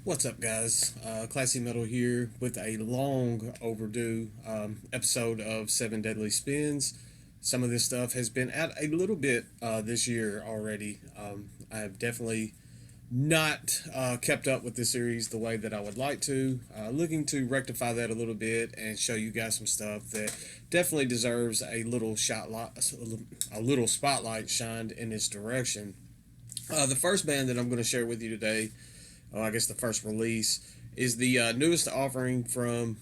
What's up, guys? Classy Metal here with a long overdue episode of Seven Deadly Spins. Some of this stuff has been out a little bit this year already. I have definitely not kept up with the series the way that I would like to. Looking to rectify that a little bit and show you guys some stuff that definitely deserves a little spotlight shined in its direction. The first band that I'm going to share with you today, I guess the first release, is the newest offering from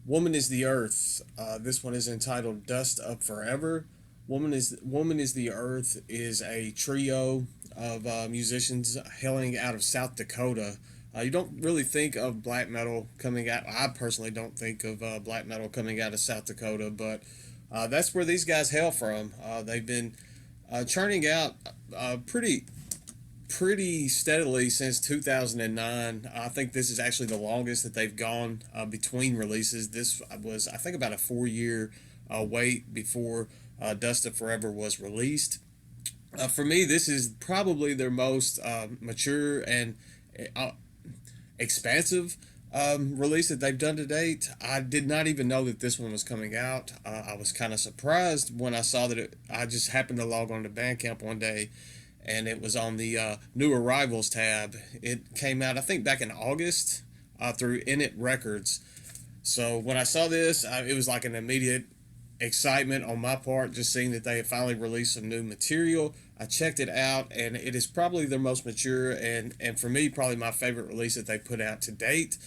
Woman is the Earth. This one is entitled Dust Up Forever. Woman is the Earth is a trio of musicians hailing out of South Dakota. You don't really think of black metal coming out. I personally don't think of black metal coming out of South Dakota, but that's where these guys hail from. They've been churning out pretty steadily since 2009. I think this is actually the longest that they've gone between releases. This was, I think, about a 4 year wait before Dust of Forever was released. For me, this is probably their most mature and uh, expansive release that they've done to date. I did not even know that this one was coming out. I was kind of surprised when I saw that I just happened to log on to Bandcamp one day and it was on the new arrivals tab. It came out, I think, back in August through Init Records. So when I saw this, it was like an immediate excitement on my part, just seeing that they had finally released some new material. I checked it out, and it is probably their most mature and for me, probably my favorite release that they put out to date.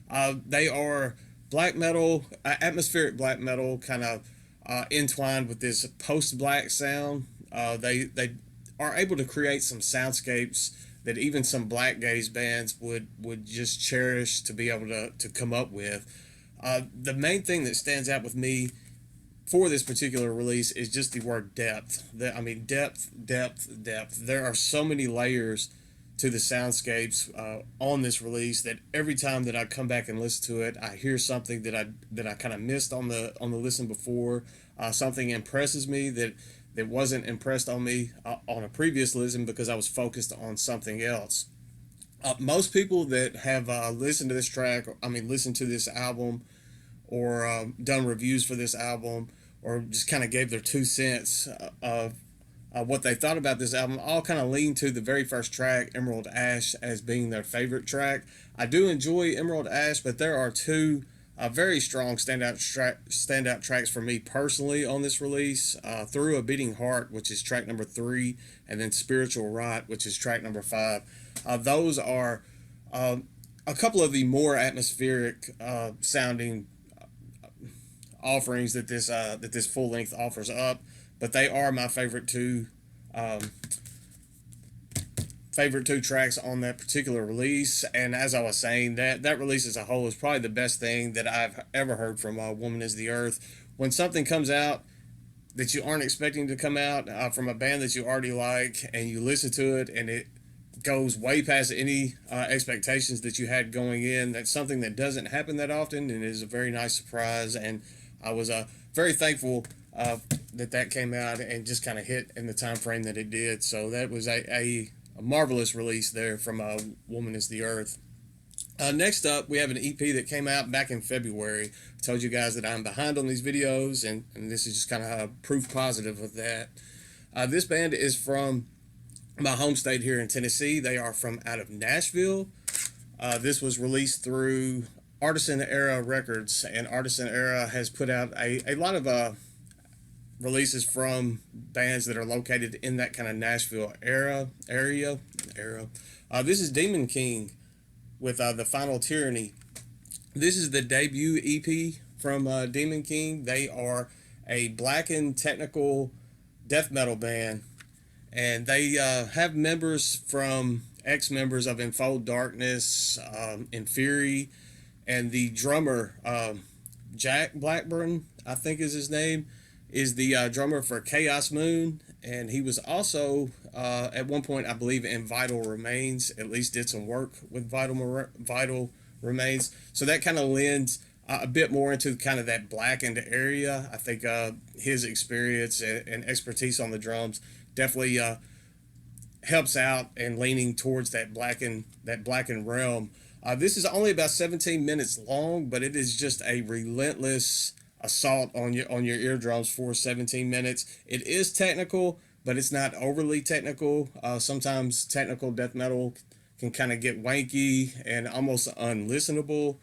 They are black metal, atmospheric black metal, kind of entwined with this post-black sound. They are able to create some soundscapes that even some black gaze bands would just cherish to be able to come up with. The main thing that stands out with me for this particular release is just the word depth. I mean, depth, depth, depth. There are so many layers to the soundscapes on this release that every time that I come back and listen to it, I hear something that I kind of missed on the listen before. Something impresses me that wasn't impressed on me on a previous listen because I was focused on something else. Most people that have listened to this track, I mean, listened to this album or done reviews for this album or just kind of gave their 2 cents of what they thought about this album, all kind of lean to the very first track, Emerald Ash, as being their favorite track. I do enjoy Emerald Ash, but there are two very strong standout tracks for me personally on this release. Through a Beating Heart, which is track number 3, and then Spiritual Rot, which is track number 5. Those are a couple of the more atmospheric sounding offerings that this full length offers up, but they are my um, favorite two tracks on that particular release. And as I was saying, that release as a whole is probably the best thing that I've ever heard from Woman Is the Earth. When something comes out that you aren't expecting to come out from a band that you already like, and you listen to it, and it goes way past any expectations that you had going in. That's something that doesn't happen that often, and is a very nice surprise. And I was very thankful that came out and just kind of hit in the time frame that it did. So that was a marvelous release there from Woman Is the Earth. Next up, we have an EP that came out back in February. I told you guys that I'm behind on these videos, and this is just kind of proof positive of that. This band is from my home state here in Tennessee. They are from out of Nashville. This was released through Artisan Era Records, and Artisan Era has put out a lot of releases from bands that are located in that kind of Nashville area. This is Demon King with the Final Tyranny. This is the debut EP from Demon King. They are a blackened technical death metal band, and they have members from ex-members of Enfold Darkness, Inferi, and the drummer Jack Blackburn, I think is his name, is the drummer for Chaos Moon, and he was also at one point, I believe, in Vital Remains. At least did some work with Vital Remains. So that kind of lends a bit more into kind of that blackened area. I think his experience and expertise on the drums definitely helps out and leaning towards that blackened realm. This is only about 17 minutes long, but it is just a relentless assault on your eardrums for 17 minutes. It is technical, but it's not overly technical. Sometimes technical death metal can kind of get wanky and almost unlistenable.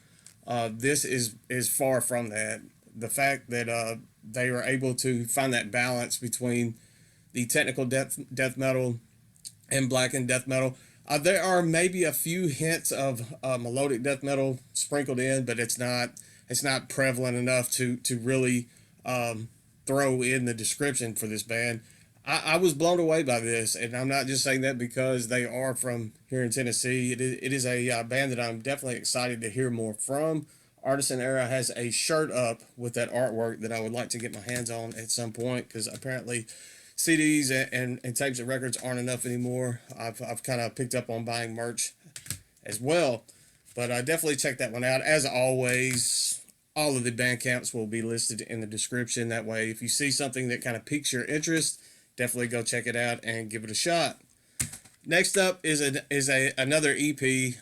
This is far from that. The fact that they were able to find that balance between the technical death metal and blackened death metal. There are maybe a few hints of melodic death metal sprinkled in, but it's not prevalent enough to really throw in the description for this band. I was blown away by this, and I'm not just saying that because they are from here in Tennessee. It is a band that I'm definitely excited to hear more from. Artisan Era has a shirt up with that artwork that I would like to get my hands on at some point, because apparently CDs and tapes and records aren't enough anymore. I've kind of picked up on buying merch as well, but definitely check that one out. As always, all of the band camps will be listed in the description. That way, if you see something that kind of piques your interest, definitely go check it out and give it a shot. Next up is another EP.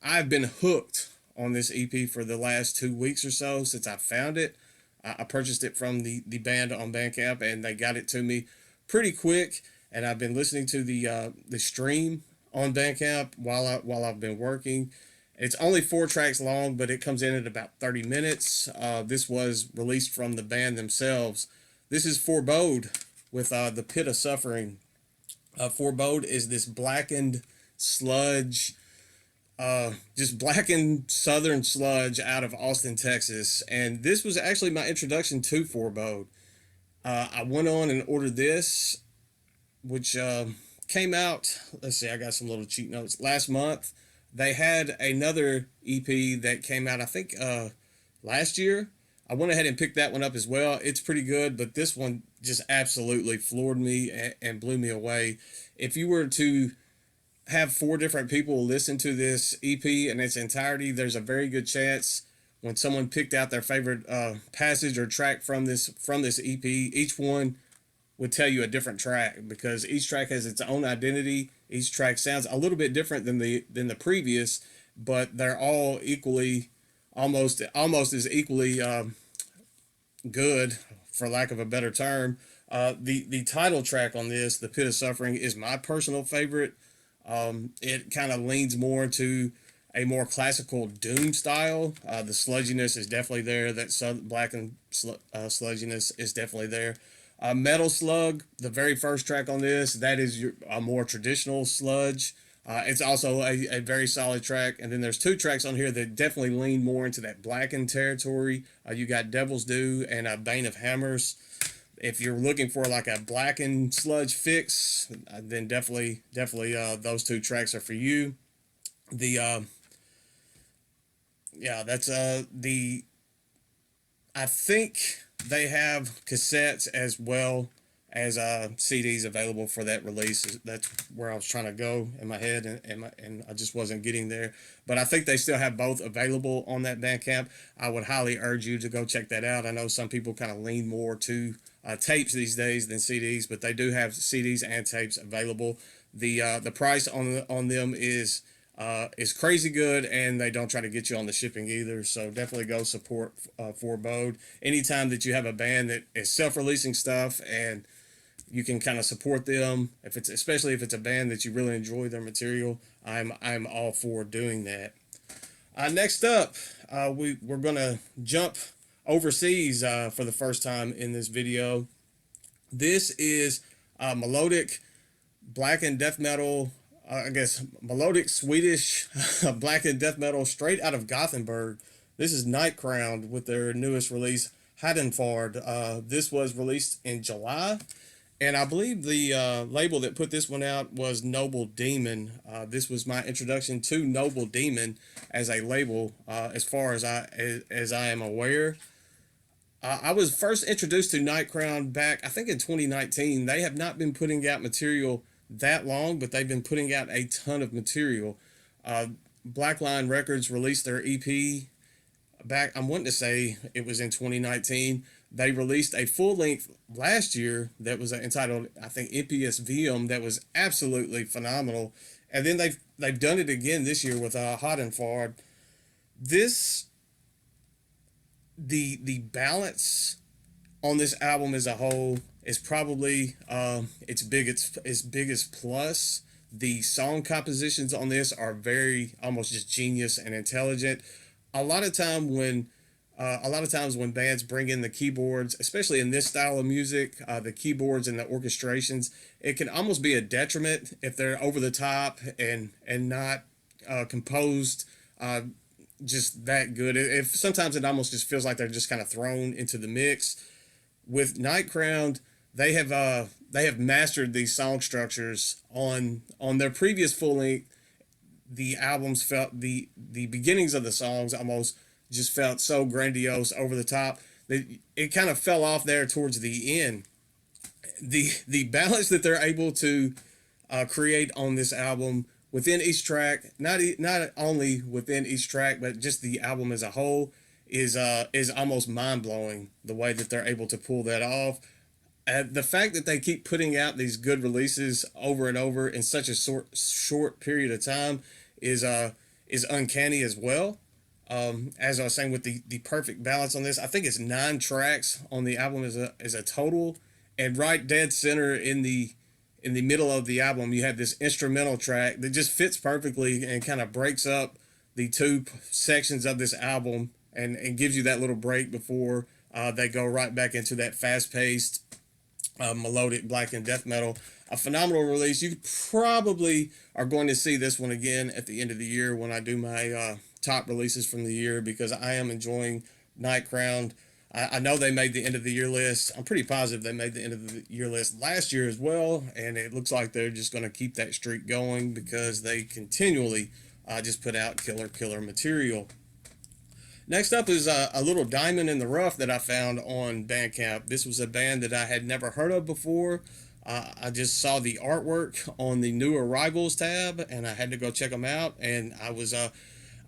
I've been hooked on this EP for the last 2 weeks or so since I found it. I purchased it from the band on Bandcamp, and they got it to me pretty quick. And I've been listening to the stream on Bandcamp while I've been working. It's only 4 tracks long, but it comes in at about 30 minutes. This was released from the band themselves. This is Forebode with The Pit of Suffering. Forebode is this blackened sludge, just blackened southern sludge out of Austin, Texas. And this was actually my introduction to Forebode. I went on and ordered this, which came out, let's see, I got some little cheat notes, last month. They had another EP that came out, I think, last year. I went ahead and picked that one up as well. It's pretty good, but this one just absolutely floored me and blew me away. If you were to have 4 different people listen to this EP in its entirety, there's a very good chance when someone picked out their favorite passage or track from this EP, each one would tell you a different track, because each track has its own identity. Each track sounds a little bit different than the previous, but they're all equally, almost as equally good, for lack of a better term. The title track on this, The Pit of Suffering, is my personal favorite. It kind of leans more to a more classical doom style. The sludginess is definitely there. That blackened sludginess is definitely there. Metal Slug, the very first track on this, that is a more traditional sludge. It's also a very solid track. And then there's 2 tracks on here that definitely lean more into that blackened territory. You got Devil's Due and Bane of Hammers. If you're looking for like a blackened sludge fix, then definitely those 2 tracks are for you. I think they have cassettes as well as CDs available for that release. That's where I was trying to go in my head, and I just wasn't getting there. But I think they still have both available on that Bandcamp. I would highly urge you to go check that out. I know some people kind of lean more to tapes these days than CDs, but they do have CDs and tapes available. The price on them is crazy good, and they don't try to get you on the shipping either. So definitely go support Forebode. Anytime that you have a band that is self-releasing stuff and you can kind of support them, especially if it's a band that you really enjoy their material, I'm all for doing that. Next up, we're gonna jump overseas for the first time in this video. This is melodic blackened death metal. I guess melodic Swedish blackened death metal straight out of Gothenburg. This is Nightcrown with their newest release, Hädanfärd. This was released in July, and I believe the label that put this one out was Noble Demon. This was my introduction to Noble Demon as a label, as far as I am aware. I was first introduced to Nightcrown back, I think, in 2019. They have not been putting out material that long, but they've been putting out a ton of material. Blackline Records released their EP back, I'm wanting to say it was in 2019. They released a full length last year that was entitled, I think, MPS VM, that was absolutely phenomenal. And then they've done it again this year with Hädanfärd. This the balance on this album as a whole is probably its biggest plus. The song compositions on this are very almost just genius and intelligent. A lot of time when a lot of times when bands bring in the keyboards, especially in this style of music, the keyboards and the orchestrations, it can almost be a detriment if they're over the top and not composed just that good. If sometimes it almost just feels like they're just kind of thrown into the mix. With Nightcrown, they have mastered these song structures on their previous full length. The albums felt the beginnings of the songs almost just felt so grandiose, over the top, that it kind of fell off there towards the end. The balance that they're able to create on this album within each track, not only within each track, but just the album as a whole, is almost mind blowing. The way that they're able to pull that off, the fact that they keep putting out these good releases over and over in such a short period of time is uncanny as well. As I was saying, with the perfect balance on this, I think it's 9 tracks on the album as a total, and right dead center in the middle of the album, you have this instrumental track that just fits perfectly and kind of breaks up the two sections of this album, and gives you that little break before they go right back into that fast-paced melodic black and death metal. A phenomenal release. You probably are going to see this one again at the end of the year when I do my top releases from the year, because I am enjoying Nightcrown. I know they made the end of the year list. I'm pretty positive they made the end of the year list last year as well, and it looks like they're just going to keep that streak going because they continually just put out killer material. Next up is a little diamond in the rough that I found on Bandcamp. This was a band that I had never heard of before. I just saw the artwork on the new arrivals tab, and I had to go check them out. And I was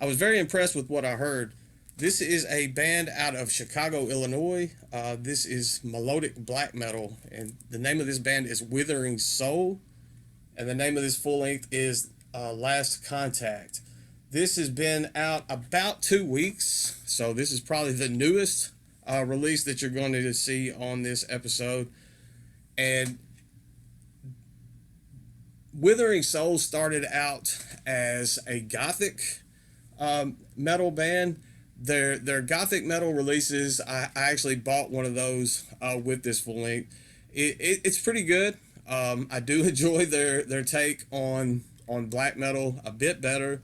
very impressed with what I heard. This is a band out of Chicago, Illinois. This is melodic black metal, and the name of this band is Withering Soul, and the name of this full length is Last Contact. This has been out about 2 weeks, so this is probably the newest release that you're going to see on this episode. And Withering Soul started out as a gothic metal band. Their gothic metal releases, I actually bought one of those with this full length. It's pretty good. I do enjoy their take on black metal a bit better,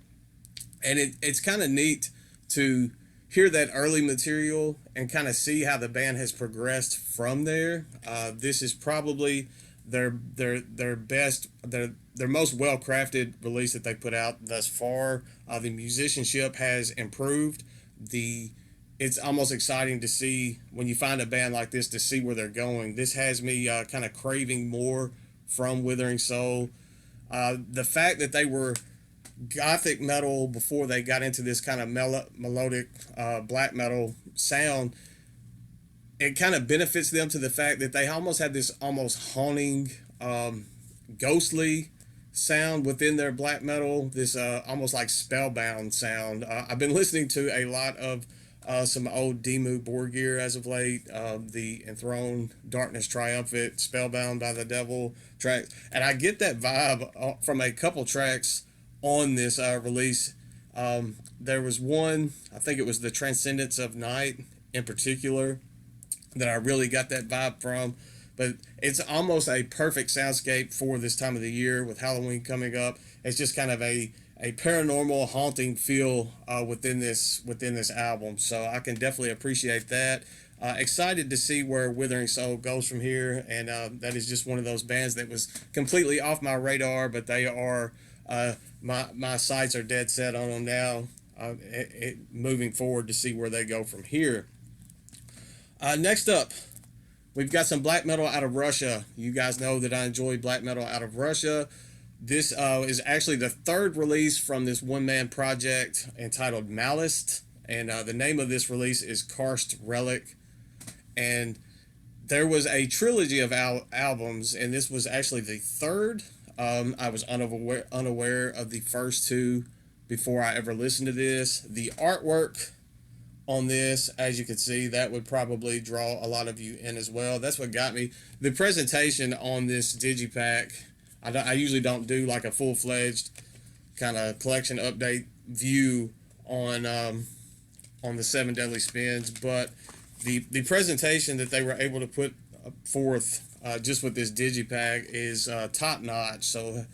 and it's kind of neat to hear that early material and kind of see how the band has progressed from there. This is probably their best, their most well crafted release that they put out thus far. The musicianship has improved. It's almost exciting to see when you find a band like this, to see where they're going. This has me kind of craving more from Withering Soul. The fact that they were gothic metal before they got into this kind of melodic black metal sound, it kind of benefits them to the fact that they almost have this almost haunting, ghostly sound within their black metal, this almost like spellbound sound. I've been listening to a lot of some old Demu Borgir as of late, the Enthroned, Darkness Triumphant, Spellbound by the Devil tracks, and I get that vibe from a couple tracks on this release. There was one, I think it was the Transcendence of Night in particular, that I really got that vibe from. But it's almost a perfect soundscape for this time of the year with Halloween coming up. It's just kind of a paranormal, haunting feel within this album. So I can definitely appreciate that. Excited to see where Withering Soul goes from here. And that is just one of those bands that was completely off my radar, but they are, my sights are dead set on them now. Moving forward to see where they go from here. Next up, we've got some black metal out of Russia. You guys know that I enjoy black metal out of Russia. This is actually the third release from this one-man project entitled Malist, and the name of this release is Karst Relic. and there was a trilogy of albums, and this was actually the third. I was unaware of the first two before I ever listened to this. The artwork on this, as you can see, that would probably draw a lot of you in as well. That's what got me. The presentation on this digipack, I usually don't do like a full-fledged kind of collection update view on the Seven Deadly Spins, but the presentation that they were able to put forth just with this digipack is top notch. So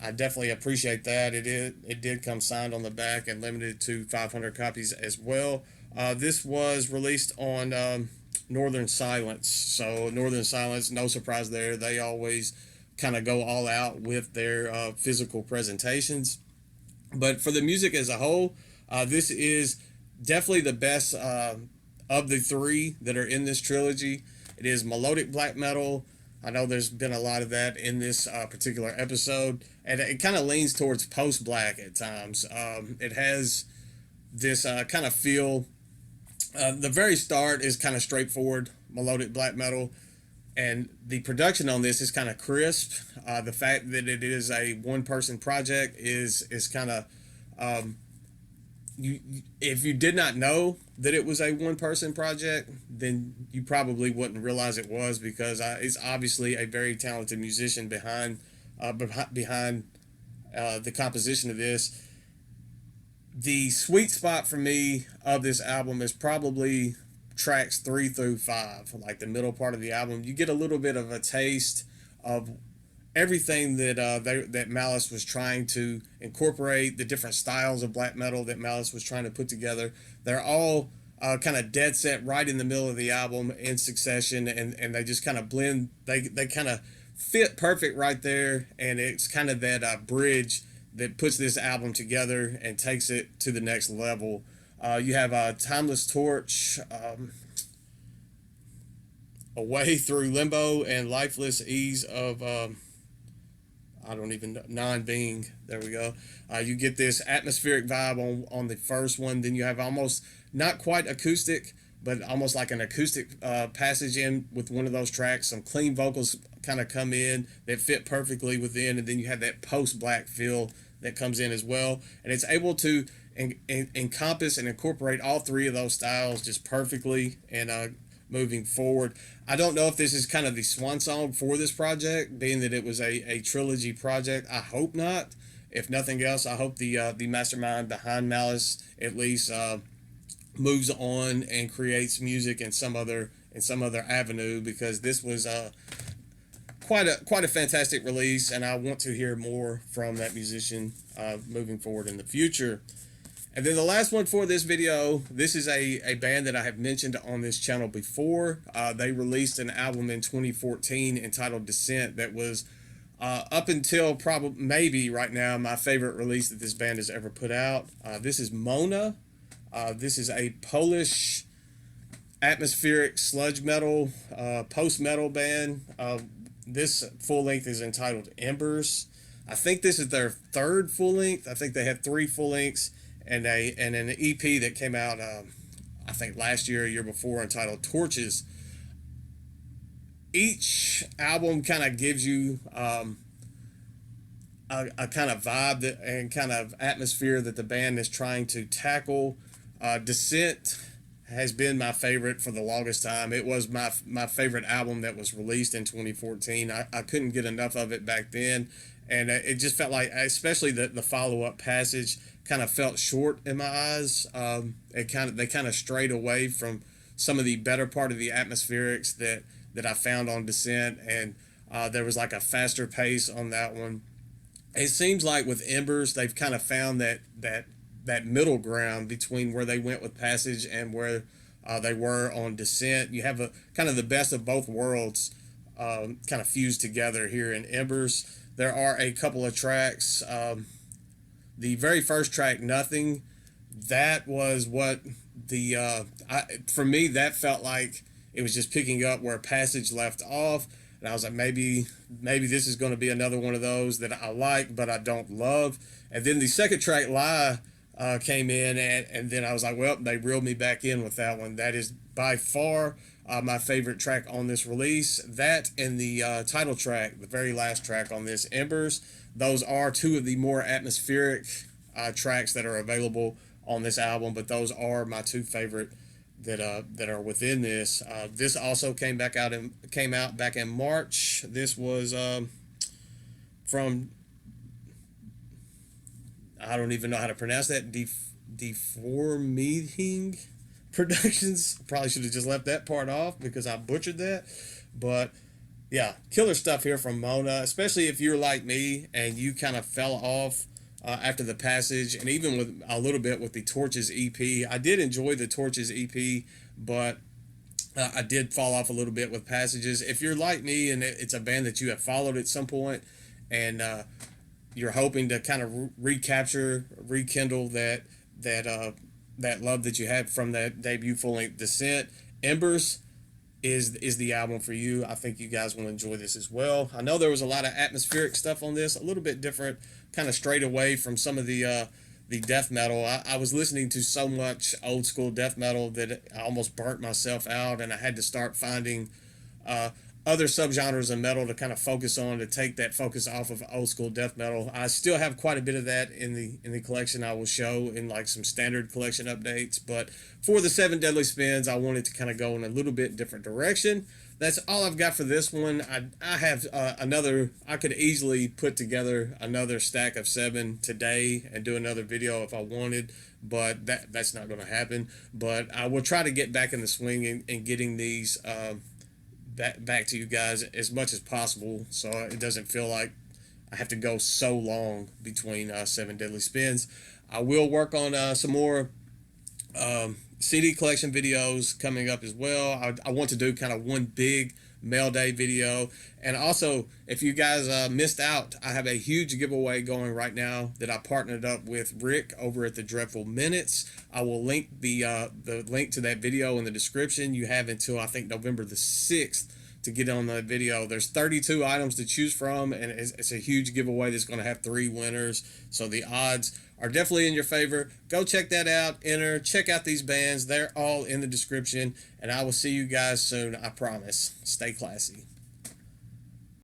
I definitely appreciate that. It did come signed on the back and limited to 500 copies as well. This was released on Northern Silence. So Northern Silence, no surprise there. They always kind of go all out with their physical presentations. But for the music as a whole, this is definitely the best of the three that are in this trilogy. It is melodic black metal. I know there's been a lot of that in this particular episode, and it kind of leans towards post-black at times. It has this kind of feel. The very start is kind of straightforward melodic black metal, and the production on this is kind of crisp. The fact that it is a one-person project is kind of if you did not know that it was a one-person project, then you probably wouldn't realize it was, because it's obviously a very talented musician behind the composition of this. The sweet spot for me of this album is probably tracks 3 through 5, like the middle part of the album. You get a little bit of a taste of everything that that Malist was trying to incorporate, the different styles of black metal that Malist was trying to put together. They're all kind of dead set right in the middle of the album in succession, and they just kind of blend. They kind of fit perfect right there, and it's kind of that bridge that puts this album together and takes it to the next level. You have a Timeless Torch, Away Through Limbo, and Lifeless Ease of I don't even know, non-being. There we go. You get this atmospheric vibe on the first one. Then you have almost not quite acoustic, but almost like an acoustic passage in with one of those tracks. Some clean vocals kind of come in that fit perfectly within, and then you have that post-black feel that comes in as well. And it's able to encompass and incorporate all three of those styles just perfectly and moving forward. I don't know if this is kind of the swan song for this project, being that it was a trilogy project. I hope not. If nothing else, I hope the mastermind behind Malist at least moves on and creates music in some other avenue, because this was quite a fantastic release, and I want to hear more from that musician moving forward in the future. And then the last one for this video, this is a band that I have mentioned on this channel before. They released an album in 2014 entitled Descent that was up until probably maybe right now my favorite release that this band has ever put out. This is Moanaa. This is a Polish atmospheric sludge metal, post-metal band. This full length is entitled Embers. I think this is their third full length. I think they had 3 full lengths and an EP that came out I think last year, a year before, entitled Torches. Each album kind of gives you a kind of vibe and kind of atmosphere that the band is trying to tackle. Descent has been my favorite for the longest time. It was my favorite album that was released in 2014. I couldn't get enough of it back then, and it just felt like, especially the follow-up passage, kind of felt short in my eyes. They kind of strayed away from some of the better part of the atmospherics that I found on Descent, and there was like a faster pace on that one. It seems like with Embers, they've kind of found that middle ground between where they went with Passage and where they were on Descent. You have a kind of the best of both worlds kind of fused together here in Embers. There are a couple of tracks. The very first track, Nothing, that was what for me, that felt like it was just picking up where Passage left off. And I was like, maybe this is going to be another one of those that I like, but I don't love. And then the second track, Lie, came in, and then I was like, well, they reeled me back in with that one. That is by far my favorite track on this release. That and the title track, the very last track on this, Embers. Those are two of the more atmospheric tracks that are available on this album, but those are my two favorite that are within this. This also came out back in March. This was from, I don't even know how to pronounce that. Deforming Productions. Probably should have just left that part off because I butchered that. But yeah, killer stuff here from Moanaa, especially if you're like me and you kind of fell off after the passage, and even with a little bit with the Torches EP. I did enjoy the Torches EP, but I did fall off a little bit with passages. If you're like me and it's a band that you have followed at some point, and you're hoping to kind of rekindle that love that you had from that debut full length Descent, Embers is the album for you. I think you guys will enjoy this as well. I know there was a lot of atmospheric stuff on this, a little bit different, kind of strayed away from some of the death metal. I was listening to so much old school death metal that I almost burnt myself out, and I had to start finding other subgenres of metal to kind of focus on, to take that focus off of old school death metal. I still have quite a bit of that in the collection. I will show in like some standard collection updates, but for the 7 Deadly Spins, I wanted to kind of go in a little bit different direction. That's all I've got for this one. I have another. I could easily put together another stack of 7 today and do another video if I wanted, but that's not going to happen. But I will try to get back in the swing and getting these back to you guys as much as possible, so it doesn't feel like I have to go so long between 7 Deadly Spins. I will work on some more CD collection videos coming up as well. I want to do kind of one big mail day video, and also if you guys missed out, I have a huge giveaway going right now that I partnered up with Rick over at the Dreadful Minutes. I will link the link to that video in the description. You have until I think November the 6th to get on that video. There's 32 items to choose from, and it's a huge giveaway that's going to have 3 winners, so the odds are definitely in your favor. Go check that out, enter, check out these bands. They're all in the description, and I will see you guys soon, I promise. Stay classy.